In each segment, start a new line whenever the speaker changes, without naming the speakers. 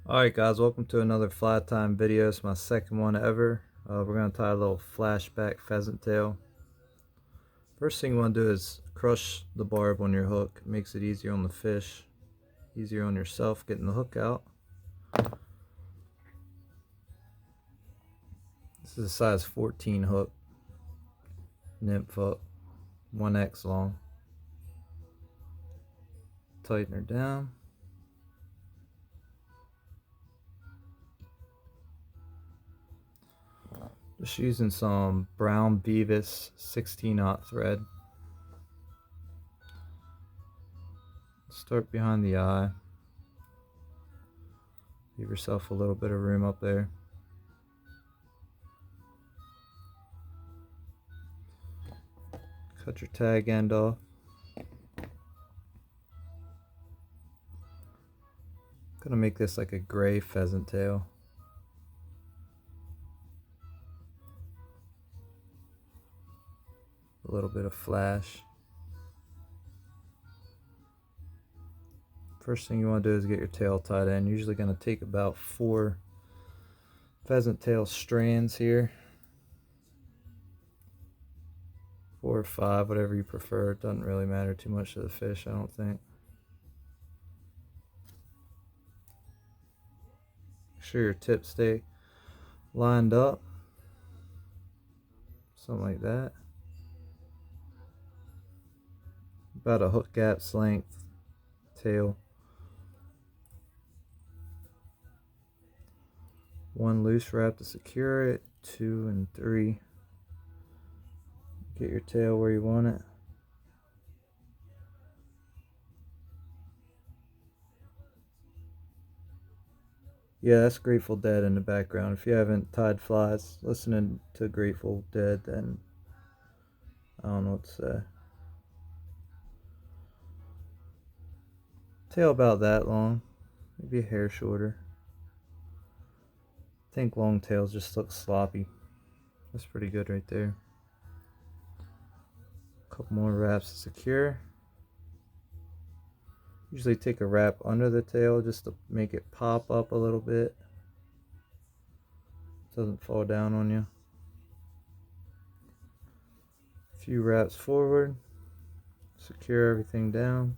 Alright guys, welcome to another fly time video. It's my second one ever. We're going to tie a little flashback pheasant tail. First thing you want to do is crush the barb on your hook. It makes it easier on the fish, easier on yourself getting the hook out. This is a size 14 hook, Nymph hook, 1x long. Tighten her down. Just using some brown veevus 16-aught thread. Start behind the eye. Leave yourself a little bit of room up there. Cut your tag end off. Gonna make this like a gray pheasant tail. A little bit of flash. First thing you want to do is get your tail tied in. Usually going to take about 4 pheasant tail strands here. 4 or 5, whatever you prefer. It doesn't really matter too much to the fish, I don't think. Make sure your tips stay lined up. Something like that. About a hook gap's length tail. 1 loose wrap to secure it, 2 and 3. Get your tail where you want it. Yeah, that's Grateful Dead in the background. If you haven't tied flies listening to Grateful Dead, then I don't know what to say. Tail about that long, maybe a hair shorter. I think long tails just look sloppy. That's pretty good right there. A couple more wraps to secure. Usually take a wrap under the tail just to make it pop up a little bit. It doesn't fall down on you. A few wraps forward. Secure everything down.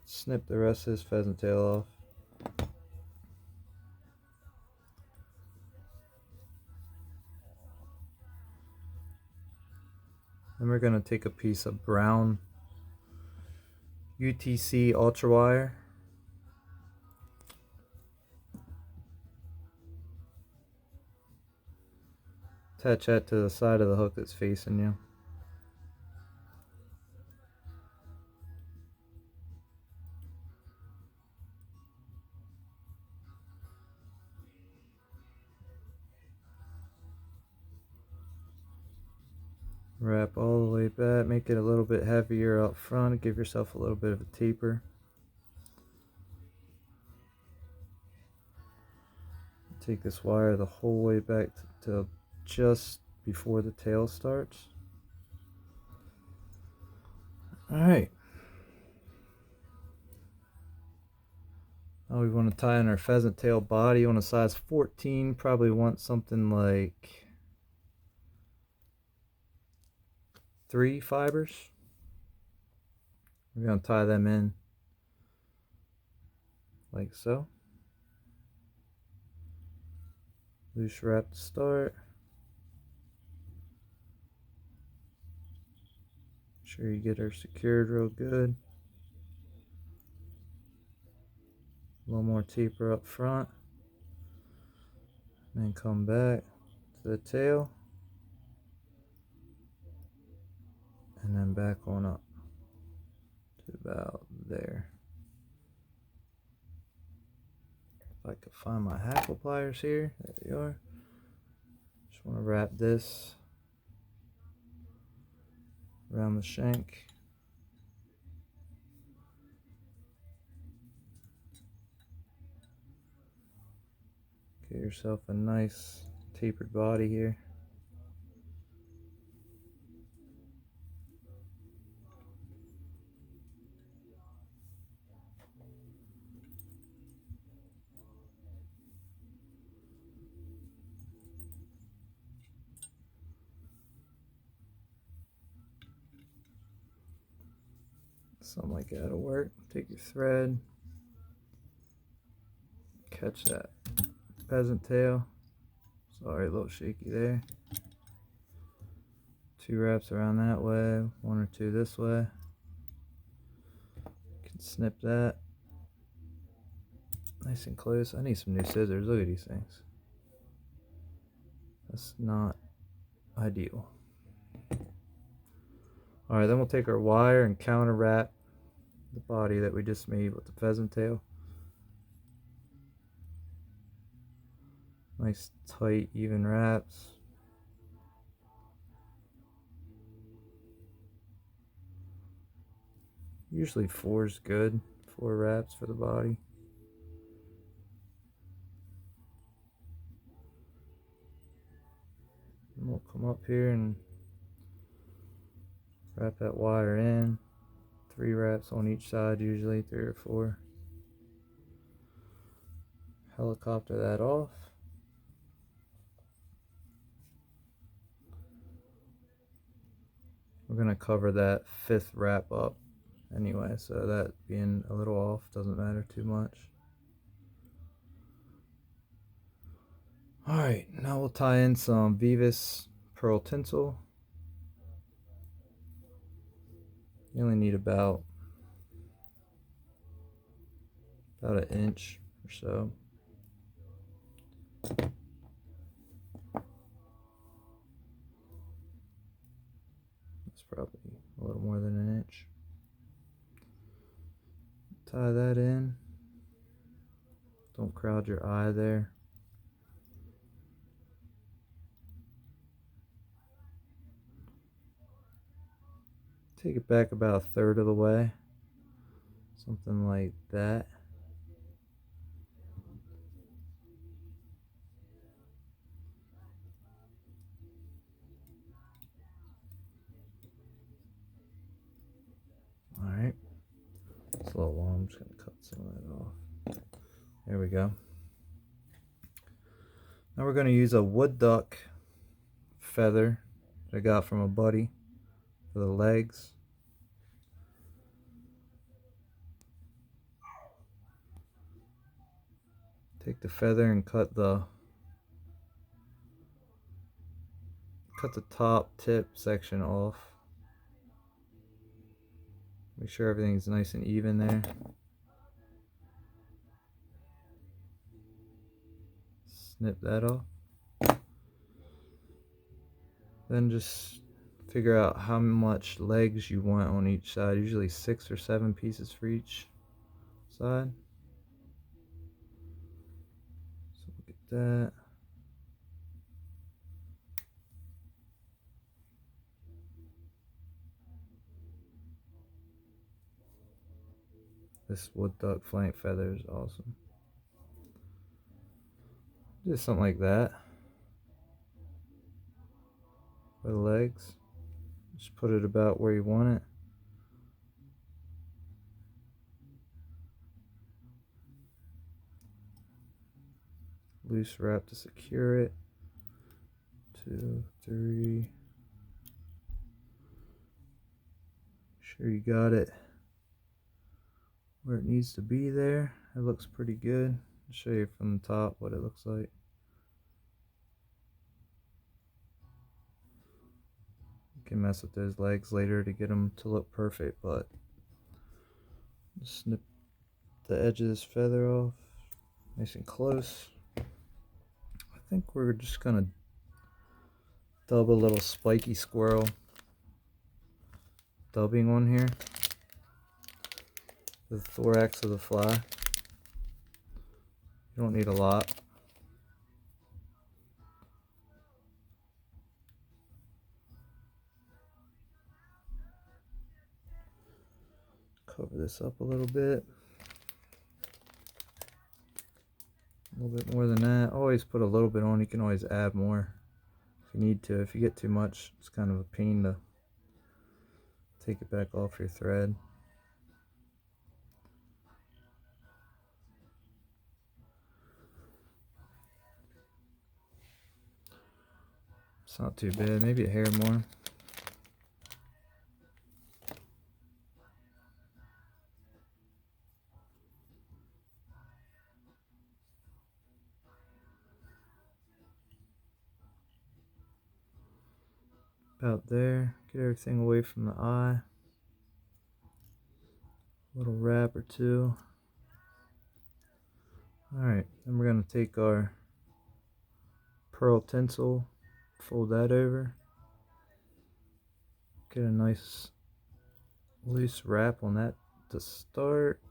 Snip the rest of this pheasant tail off. Then we're going to take a piece of brown UTC ultra wire. Attach that to the side of the hook that's facing you. Wrap all the way back, make it a little bit heavier up front, give yourself a little bit of a taper. Take this wire the whole way back to just before the tail starts. Alright. Now we want to tie in our pheasant tail body on a size 14. Probably want something like 3 fibers. We're going to tie them in like so. Loose wrap to start. Make sure you get her secured real good. A little more taper up front. And then come back to the tail. And then back on up to about there. If I could find my hackle pliers here, there we are. Just want to wrap this around the shank. Get yourself a nice tapered body here. Something like that'll work. Take your thread, catch that pheasant tail. Sorry, a little shaky there. 2 wraps around that way, 1 or 2 this way. You can snip that. Nice and close. I need some new scissors. Look at these things. That's not ideal. Alright, then we'll take our wire and counter wrap the body that we just made with the pheasant tail. Nice tight even wraps. Usually 4 is good, 4 wraps for the body. And we'll come up here and wrap that wire in. 3 wraps on each side usually, 3 or 4. Helicopter that off. We're going to cover that 5th wrap up anyway, so that being a little off doesn't matter too much. Alright, now we'll tie in some veevus pearl tinsel. You only need about an inch or so. That's probably a little more than an inch. Tie that in. Don't crowd your eye there. Take it back about 1/3 of the way. Something like that. Alright. It's a little long. I'm just going to cut some of that off. There we go. Now we're going to use a wood duck feather that I got from a buddy for the legs. Take the feather and cut the top tip section off. Make sure everything's nice and even there. Snip that off. Then just figure out how much legs you want on each side. Usually 6 or 7 pieces for each side. So look at that. This wood duck flank feather is awesome. Just something like that for the legs. Just put it about where you want it. Loose wrap to secure it. 2, 3. Sure you got it where it needs to be there. It looks pretty good. I'll show you from the top what it looks like. You can mess with those legs later to get them to look perfect, but just snip the edge of this feather off nice and close. I think we're just gonna dub a little spiky squirrel dubbing on here, the thorax of the fly. You don't need a lot. Cover this up a little bit. A little bit more than that. Always put a little bit on. You can always add more if you need to. If you get too much, it's kind of a pain to take it back off your thread. It's not too bad. Maybe a hair more. About there. Get everything away from the eye. Little wrap or two. Alright, then we're going to take our pearl tinsel, fold that over. Get a nice loose wrap on that to start.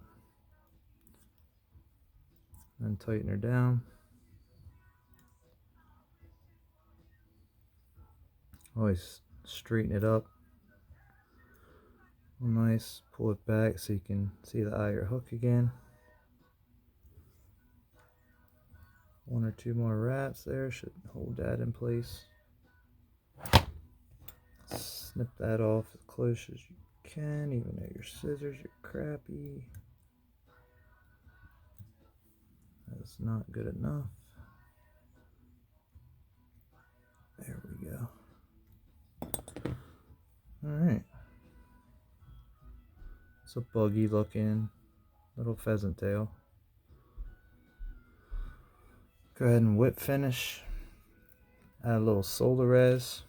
And tighten her down. Always straighten it up. Nice. Pull it back so you can see the eye of your hook again. One or two more wraps there should hold that in place. Snip that off as close as you can, even though your scissors are crappy. That's not good enough. There we go. Alright. It's a buggy looking little pheasant tail. Go ahead and whip finish. Add a little solar res.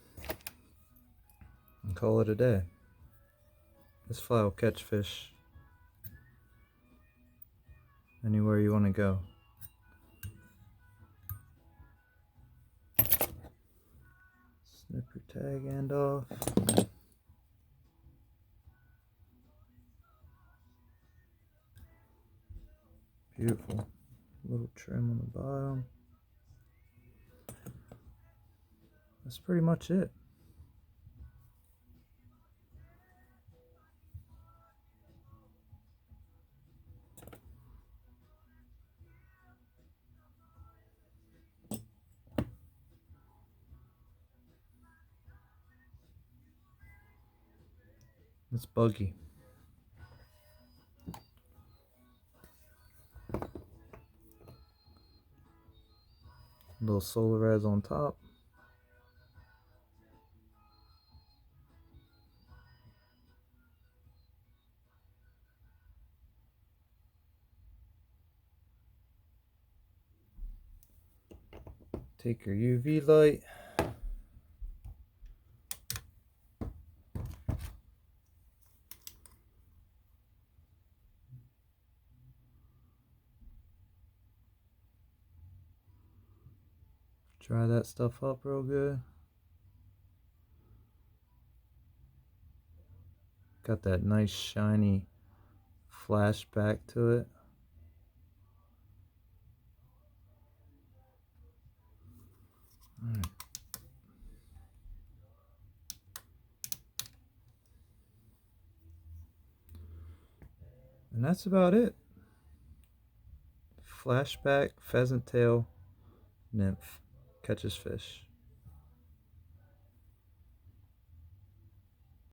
And call it a day. This fly will catch fish anywhere you want to go. Snip your tag end off. Beautiful. Little trim on the bottom. That's pretty much it. It's buggy. A little solar res on top. Take your UV light. Dry that stuff up real good. Got that nice shiny flashback to it. Alright. And that's about it. Flashback, pheasant tail, nymph. Catches fish.